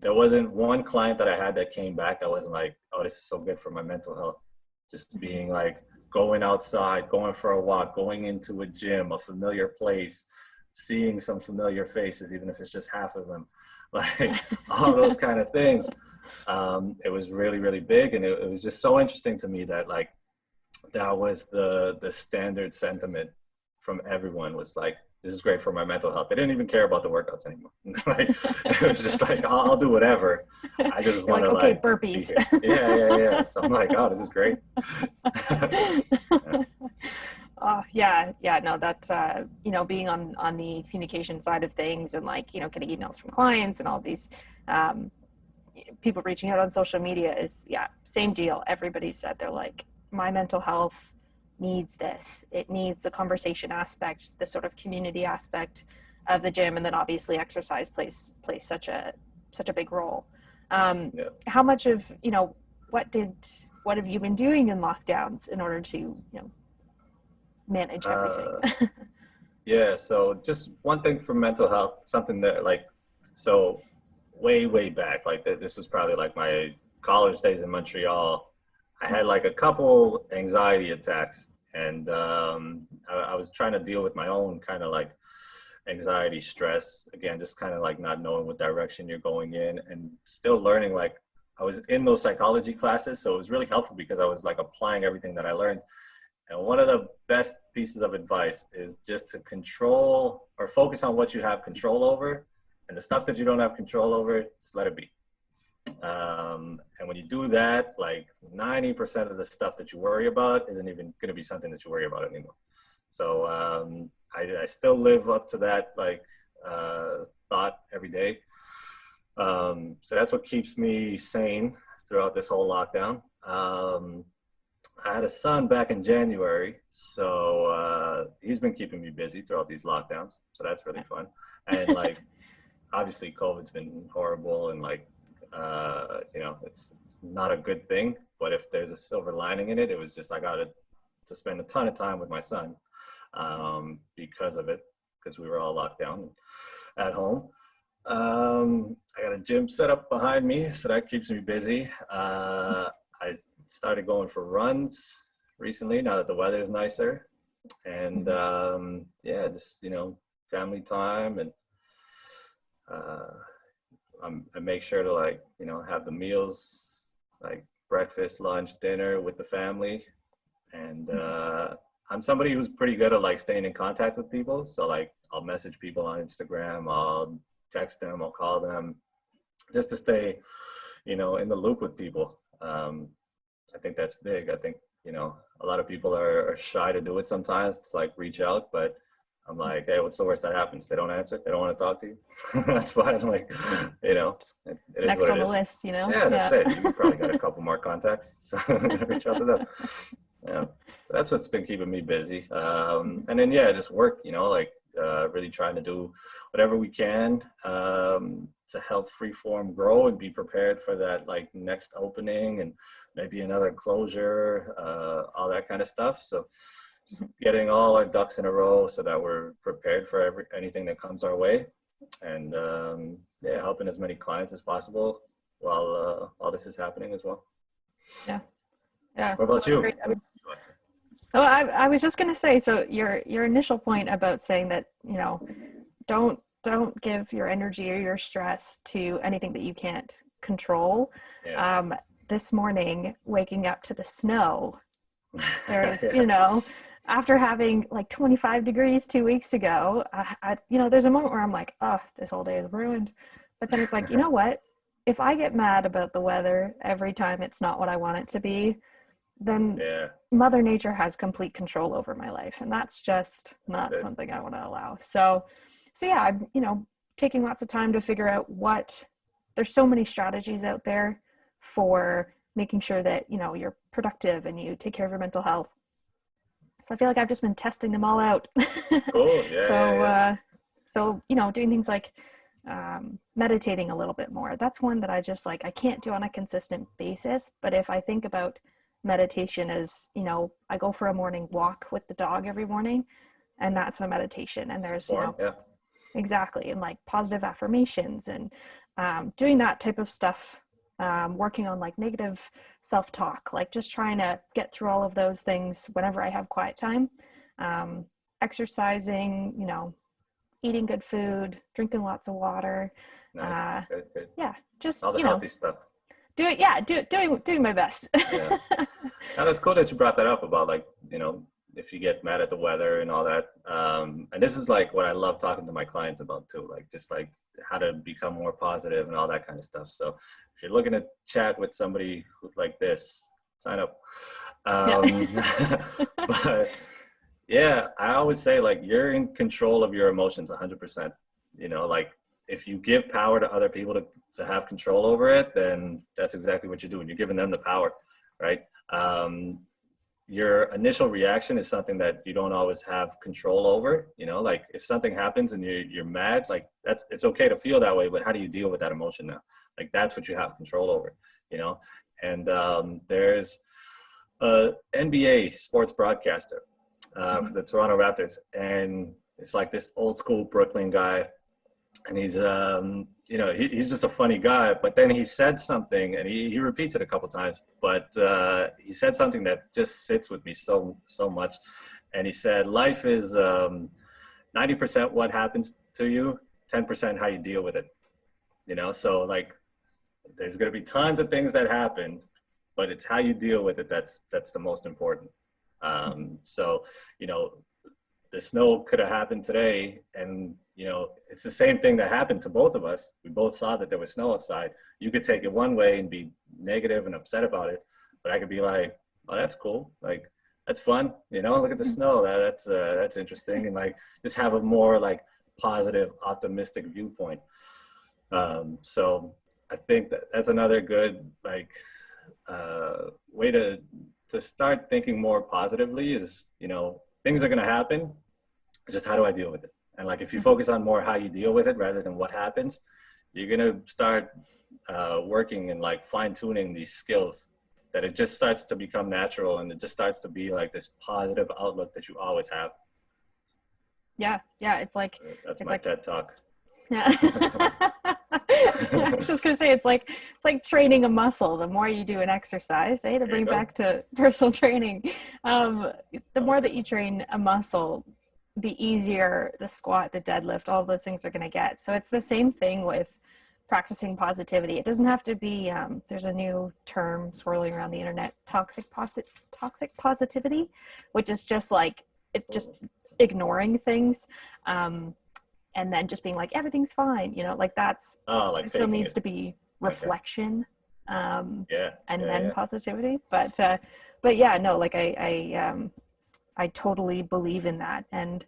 There wasn't one client that I had that came back that wasn't like, oh, this is so good for my mental health. Just being like going outside, going for a walk, going into a gym, a familiar place, seeing some familiar faces, even if it's just half of them, like all those kind of things. It was really, really big. And it was just so interesting to me that like, that was the standard sentiment from everyone, was like, this is great for my mental health. They didn't even care about the workouts anymore. Like it was just like, I'll do whatever. I just want to like, okay, like burpees. be here. Yeah. So I'm like, oh, this is great. No, that being on the communication side of things and like, getting emails from clients and all these people reaching out on social media is same deal. Everybody said they're like, my mental health needs this. It needs the conversation aspect, the sort of community aspect of the gym, and then obviously exercise plays such a big role. How much of what have you been doing in lockdowns in order to manage everything? So just one thing for mental health, something that like, so way back, like this was probably like my college days in Montreal. I had like a couple anxiety attacks, and I was trying to deal with my own kind of like anxiety, stress, again, just kind of like not knowing what direction you're going in, and still learning. Like I was in those psychology classes, so it was really helpful because I was like applying everything that I learned. And one of the best pieces of advice is just to control or focus on what you have control over, and the stuff that you don't have control over, just let it be. And when you do that, like 90% of the stuff that you worry about isn't even going to be something that you worry about anymore. So I still live up to that like thought every day. So that's what keeps me sane throughout this whole lockdown. I had a son back in January, so he's been keeping me busy throughout these lockdowns. So that's really fun. And like, obviously COVID's been horrible, and like, you know, it's not a good thing, but if there's a silver lining in it, it was just, I got to spend a ton of time with my son because of it, because we were all locked down at home. I got a gym set up behind me, so that keeps me busy. I started going for runs recently, now that the weather is nicer. And yeah, just, you know, family time, and I make sure to, like, you know, have the meals, like breakfast, lunch, dinner with the family. And I'm somebody who's pretty good at like staying in contact with people. So like, I'll message people on Instagram, I'll text them, I'll call them, just to stay, you know, in the loop with people. I think that's big. I think, you know, a lot of people are shy to do it sometimes, to like reach out, but I'm like, hey, what's the worst that happens? They don't answer. They don't want to talk to you. That's fine. Like, you know, it is Next what on it the is. list, you know? Yeah, that's it. You probably got a couple more contacts, so reach out to them. Yeah, so that's what's been keeping me busy. And then, yeah, just work, you know, like really trying to do whatever we can to help Freeform grow and be prepared for that like next opening and maybe another closure, all that kind of stuff. So just getting all our ducks in a row so that we're prepared for anything that comes our way, and yeah, helping as many clients as possible while all this is happening as well. Yeah. Yeah. What about you? Oh, I was just going to say, so your initial point about saying that, you know, don't give your energy or your stress to anything that you can't control. Yeah. This morning, waking up to the snow, there's, Yeah. you know, after having like 25 degrees 2 weeks ago, you know, there's a moment where I'm like, oh, this whole day is ruined. But then it's like, you know what? If I get mad about the weather every time it's not what I want it to be, then Yeah. Mother Nature has complete control over my life. And that's just not something I want to allow. So yeah, I'm, you know, taking lots of time to figure out there's so many strategies out there for making sure that, you know, you're productive and you take care of your mental health. So I feel like I've just been testing them all out. Cool. Yeah. So, yeah. So, you know, doing things like meditating a little bit more. That's one that I just like, I can't do on a consistent basis. But if I think about meditation as, you know, I go for a morning walk with the dog every morning, and that's my meditation. And there's, you know, Yeah. Exactly. And like positive affirmations and doing that type of stuff, working on like negative self-talk, like just trying to get through all of those things whenever I have quiet time, exercising, you know, eating good food, drinking lots of water. Nice. Good. Yeah, just, All the you know, healthy stuff. doing my best. Yeah. And it's cool that you brought that up about, like, you know, if you get mad at the weather and all that. And this is like what I love talking to my clients about too, like just like how to become more positive and all that kind of stuff. So if you're looking to chat with somebody like this, sign up. But yeah, I always say, like, you're in control of your emotions 100%. You know, like if you give power to other people to have control over it, then that's exactly what you're doing. You're giving them the power, right? Your initial reaction is something that you don't always have control over. You know, like if something happens and you're mad, like it's okay to feel that way, but how do you deal with that emotion now? Like that's what you have control over, you know? And there's a NBA sports broadcaster for the Toronto Raptors, and it's like this old school Brooklyn guy. and he's he's just a funny guy. But then he said something, and he repeats it a couple times, but he said something that just sits with me so much. And he said life is 90% what happens to you, 10% how you deal with it. So like there's going to be tons of things that happen, but it's how you deal with it that's the most important. So the snow could have happened today, and it's the same thing that happened to both of us. We both saw that there was snow outside. You could take it one way and be negative and upset about it, but I could be like, oh, that's cool, like that's fun, look at the snow, that's interesting, and like just have a more like positive, optimistic viewpoint. So I think that's another good like way to start thinking more positively is, things are going to happen, just how do I deal with it? And like if you focus on more how you deal with it rather than what happens, you're going to start working and like fine tuning these skills, that it just starts to become natural, and it just starts to be like this positive outlook that you always have. Yeah, it's like that's my TED talk. Yeah. I was just gonna say it's like training a muscle. The more you do an exercise, to bring back to personal training, the more that you train a muscle, the easier the squat, the deadlift, all of those things are going to get. So it's the same thing with practicing positivity. It doesn't have to be, there's a new term swirling around the internet, toxic positivity, which is just like, just ignoring things. And then just being like, everything's fine, like that's, like still needs to be reflection, and then positivity. But yeah, no, like I totally believe in that. And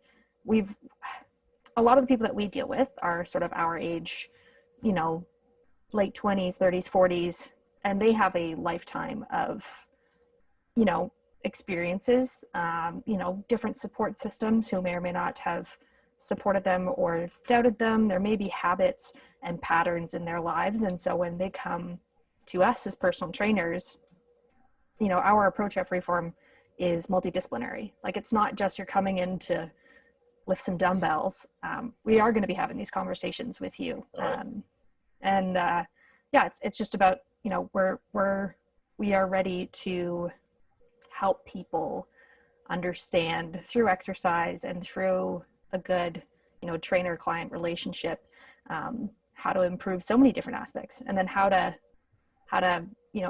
a lot of the people that we deal with are sort of our age, late 20s, 30s, 40s, and they have a lifetime of, experiences, different support systems who may or may not have supported them or doubted them. There may be habits and patterns in their lives. And so when they come to us as personal trainers, our approach at Freeform is multidisciplinary. Like it's not just you're coming in to lift some dumbbells. We are going to be having these conversations with you. It's just about, we are ready to help people understand through exercise and through a good, trainer-client relationship, how to improve so many different aspects, and then how to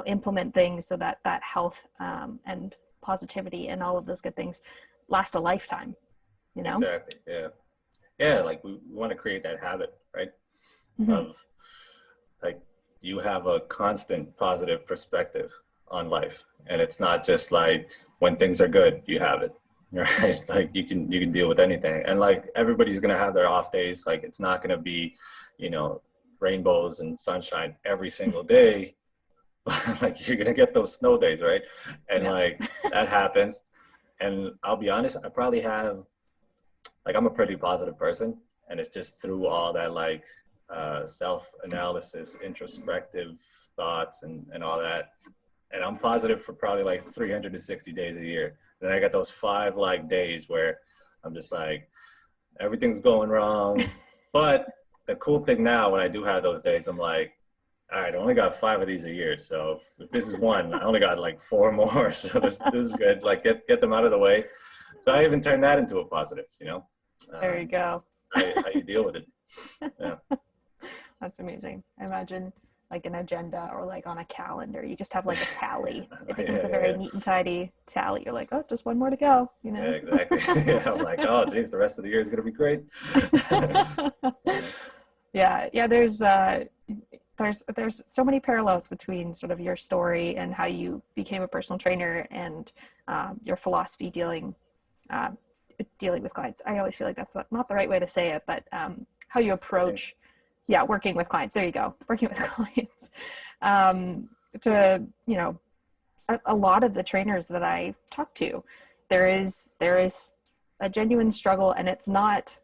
implement things so that health and positivity and all of those good things last a lifetime. Exactly. Yeah. Like we want to create that habit, right? Mm-hmm. Of like you have a constant positive perspective on life, and it's not just like when things are good you have it. Right, like you can deal with anything, and like everybody's gonna have their off days. Like it's not gonna be, rainbows and sunshine every single day. Like you're gonna get those snow days, right? And like that happens. And I'll be honest, I probably have, like I'm a pretty positive person, and it's just through all that like self-analysis, introspective thoughts, and all that. And I'm positive for probably like 360 days a year. Then I got those 5 like days where I'm just like, everything's going wrong. But the cool thing now, when I do have those days, I'm like, all right, I only got 5 of these a year. So if this is one, I only got like 4 more. So this is good. Like get them out of the way. So I even turn that into a positive, There you go. how you deal with it. Yeah. That's amazing. I imagine like an agenda or like on a calendar, you just have like a tally. It becomes a very neat and tidy tally. You're like, oh, just one more to go, Yeah, exactly. I'm like, oh geez, the rest of the year is gonna be great. Yeah, there's so many parallels between sort of your story and how you became a personal trainer and your philosophy dealing with clients. I always feel like that's not the right way to say it, but how you approach working with clients. There you go. Working with clients. A lot of the trainers that I talk to, there is a genuine struggle, and it's not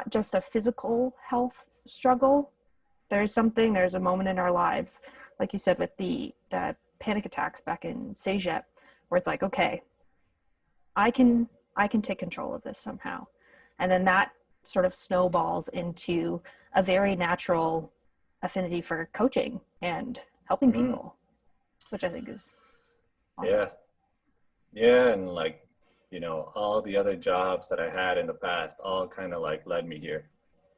just a physical health struggle. There's a moment in our lives, like you said, with the panic attacks back in Cégep, where it's like, okay, I can take control of this somehow. And then that sort of snowballs into a very natural affinity for coaching and helping people, which I think is awesome. Yeah, and like, you know, all the other jobs that I had in the past all kind of like led me here.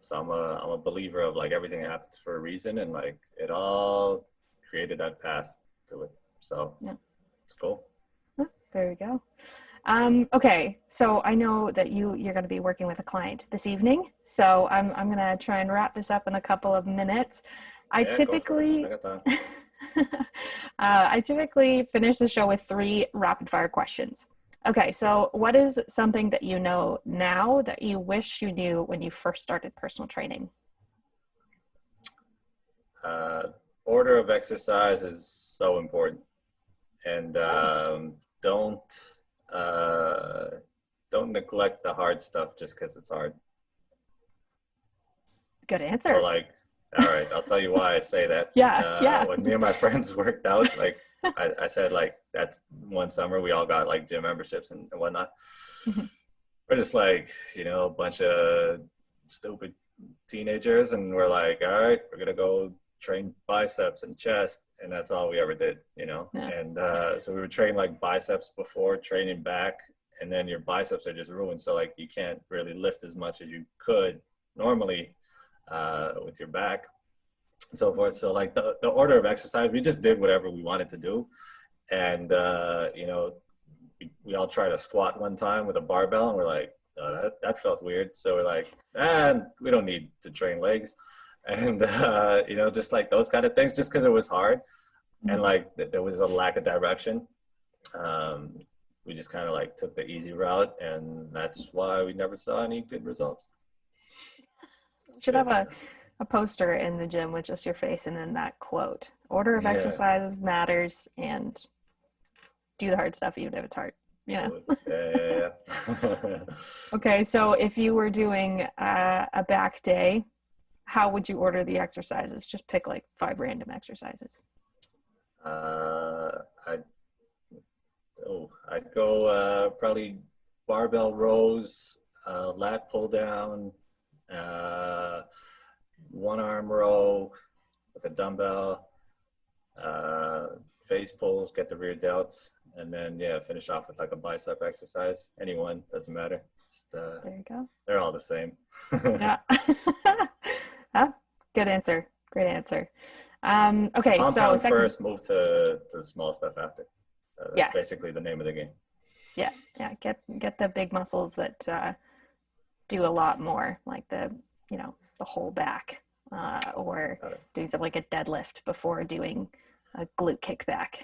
So I'm a believer of like everything happens for a reason, and like it all created that path to it. So Yeah. it's cool. There you go. Okay, so I know that you're going to be working with a client this evening, so I'm going to try and wrap this up in a couple of minutes. I typically I typically finish the show with 3 rapid fire questions. Okay, so what is something that you know now that you wish you knew when you first started personal training? Order of exercise is so important, and don't neglect the hard stuff just because it's hard. Good answer. So like, all right, I'll tell you why I say that. Yeah. When me and my friends worked out, like I said, like that's one summer we all got like gym memberships and whatnot. We're just like, you know, a bunch of stupid teenagers, and we're like, all right, we're gonna go train biceps and chest, and that's all we ever did, you know. Yeah. And so we would train like biceps before training back, and then your biceps are just ruined, so like you can't really lift as much as you could normally with your back and so forth. So like the order of exercise, we just did whatever we wanted to do. And you know, we all tried a squat one time with a barbell, and we're like, oh, that felt weird. So we're like, we don't need to train legs. And you know, just like those kind of things, just because it was hard and like there was a lack of direction. We just kind of like took the easy route, and that's why we never saw any good results. Should have a poster in the gym with just your face and then that quote: order of exercise matters, and do the hard stuff even if it's hard. Yeah. Okay, so if you were doing a back day, how would you order the exercises? Just pick like 5 random exercises. I'd go probably barbell rows, lat pull down, 1-arm row with a dumbbell, face pulls, get the rear delts, and then finish off with like a bicep exercise. Anyone, doesn't matter. Just, there you go. They're all the same. Yeah. Good answer. Great answer. Okay, compound so first, move to the small stuff after. That's basically the name of the game. Yeah. Get the big muscles that do a lot more, like the whole back, or doing something like a deadlift before doing a glute kickback.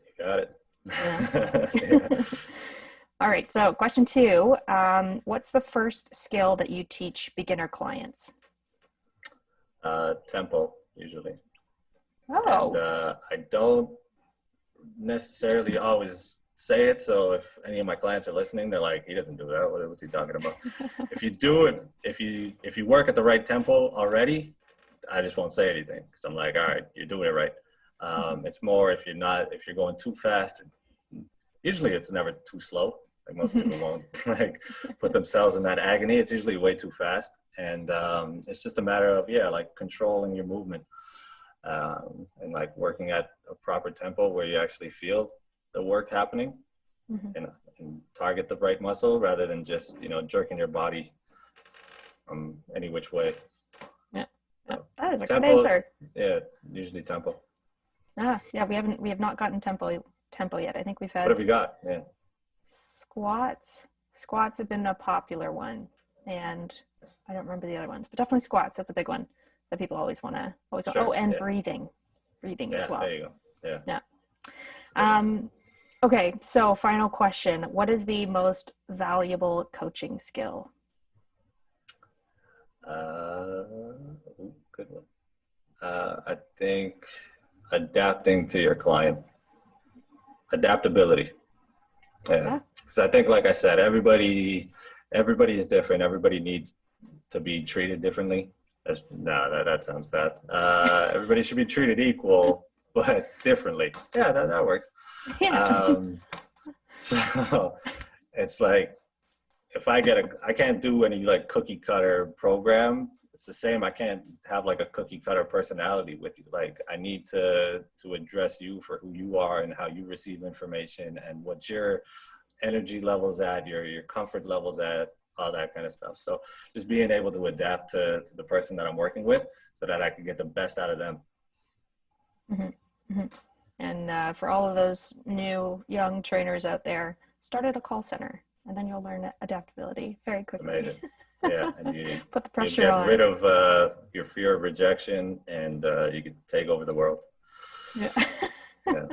You got it. Yeah. All right. So question 2, what's the first skill that you teach beginner clients? Tempo, usually. Oh. And I don't necessarily always say it. So if any of my clients are listening, they're like, he doesn't do that. What's he talking about? If you do it, if you work at the right tempo already, I just won't say anything, because I'm like, all right, you're doing it right. It's more if you're going too fast. Usually it's never too slow. Like most people won't like put themselves in that agony. It's usually way too fast. And it's just a matter of, like controlling your movement and like working at a proper tempo where you actually feel the work happening and target the right muscle rather than just, jerking your body from any which way. Yeah. So, that is a tempo, good answer. Yeah, usually tempo. Yeah, we have not gotten tempo yet. I think we've had. What have you got? Yeah. Squats have been a popular one, and I don't remember the other ones, but definitely squats. That's a big one that people always want. Sure, oh, and breathing as well. There you go. Yeah. Okay, so final question: what is the most valuable coaching skill? Good one. I think adapting to your client. Adaptability. Yeah. Because I think, like I said, everybody is different. Everybody needs to be treated differently. That sounds bad. Everybody should be treated equal, but differently. Yeah, that works. Yeah. So it's like, if I can't do any like cookie cutter program. It's the same. I can't have like a cookie cutter personality with you. Like I need to address you for who you are and how you receive information and what your energy levels at, your comfort levels at, all that kind of stuff. So just being able to adapt to the person that I'm working with so that I can get the best out of them. Mm-hmm. Mm-hmm. And for all of those new young trainers out there, start at a call center and then you'll learn adaptability very quickly. It's amazing. Yeah, and you put the pressure get on. rid of your fear of rejection, and you can take over the world. Yeah. Yeah.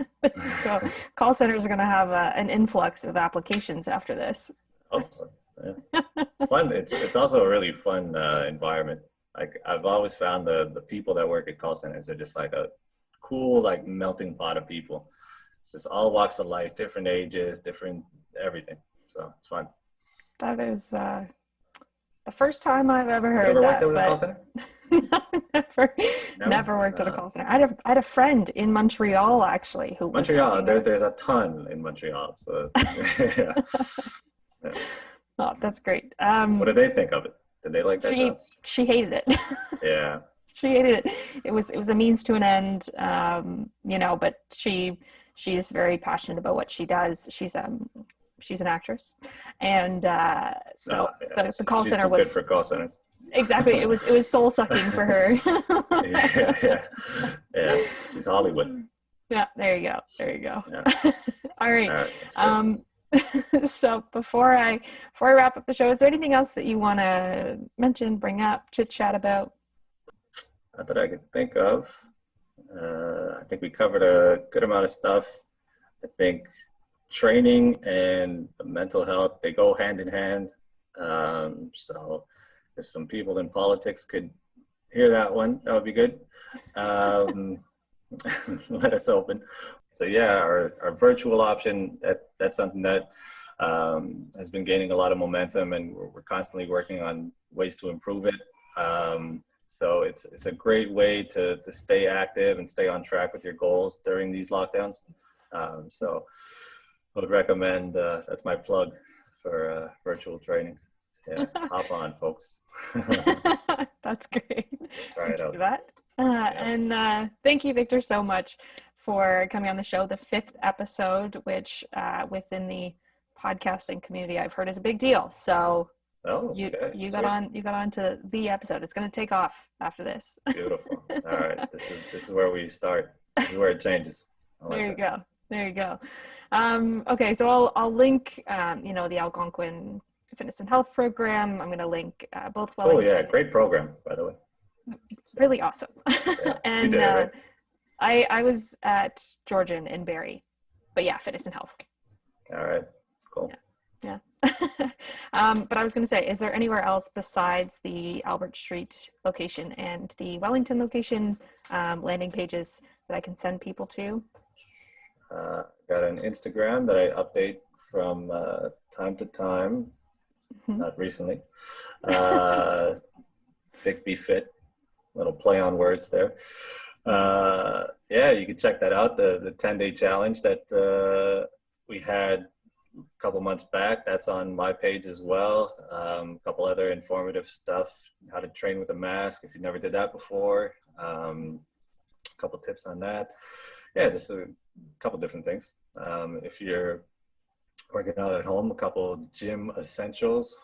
So, call centers are going to have an influx of applications after this. Awesome. Yeah. It's fun. It's also a really fun environment. Like I've always found the people that work at call centers are just like a cool like melting pot of people. It's just all walks of life, different ages, different everything. So it's fun. That is the first time I've ever heard you ever that. Worked at a call center? Never worked at a call center. I had a friend in Montreal actually who Montreal. There's a ton in Montreal. So yeah. Yeah. Oh, that's great. What did they think of it? Did they like that job? She hated it. Yeah. She hated it. It was a means to an end, but she's very passionate about what she does. She's an actress, and the call center was good for call centers. Exactly. It was soul sucking for her. Yeah. She's Hollywood. Yeah. There you go. Yeah. All right. So before I wrap up the show, is there anything else that you want to mention, bring up, chit chat about? Not that I could think of. I think we covered a good amount of stuff. I think training and mental health, they go hand in hand. So if some people in politics could hear that one, that would be good. Let us open. So yeah, our virtual option, that's something that has been gaining a lot of momentum, and we're constantly working on ways to improve it. So it's a great way to stay active and stay on track with your goals during these lockdowns. So I would recommend, that's my plug for virtual training. Yeah, hop on, folks. That's great. Try it out. That. And thank you, Victor, so much for coming on the show. The 5th episode, which within the podcasting community, I've heard is a big deal. So you got on to the episode. It's going to take off after this. Beautiful. All right, this is where we start. This is where it changes. There you go. Okay, so I'll link the Algonquin Fitness and Health program. I'm going to link both Wellington. Oh yeah, great program, by the way. Really awesome. Yeah, and you did, right? I was at Georgian in Barrie, but yeah, Fitness and Health. All right, cool. Yeah. But I was going to say, is there anywhere else besides the Albert Street location and the Wellington location landing pages that I can send people to? Got an Instagram that I update from time to time, not recently. Vic Be Fit, little play on words there. Yeah, you can check that out, the 10-day challenge that we had a couple months back. That's on my page as well. A couple other informative stuff, how to train with a mask if you never did that before. A couple tips on that. Yeah, just a couple different things. If you're working out at home, a couple home gym essentials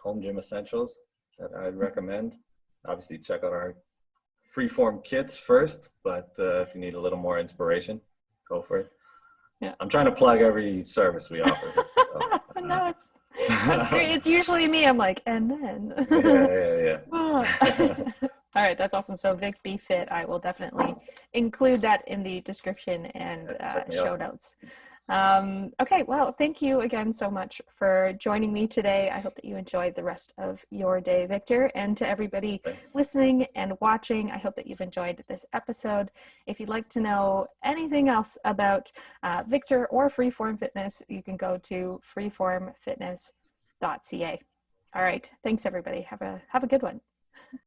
that I'd recommend. Obviously, check out our freeform kits first, but if you need a little more inspiration, go for it. Yeah. I'm trying to plug every service we offer. So, no, it's great. It's usually me. I'm like, and then. Yeah. All right, that's awesome. So Vic Be Fit, I will definitely include that in the description and show notes. Okay, well, thank you again so much for joining me today. I hope that you enjoyed the rest of your day, Victor. And to everybody listening and watching, I hope that you've enjoyed this episode. If you'd like to know anything else about Victor or Freeform Fitness, you can go to freeformfitness.ca. All right, thanks everybody. Have a good one.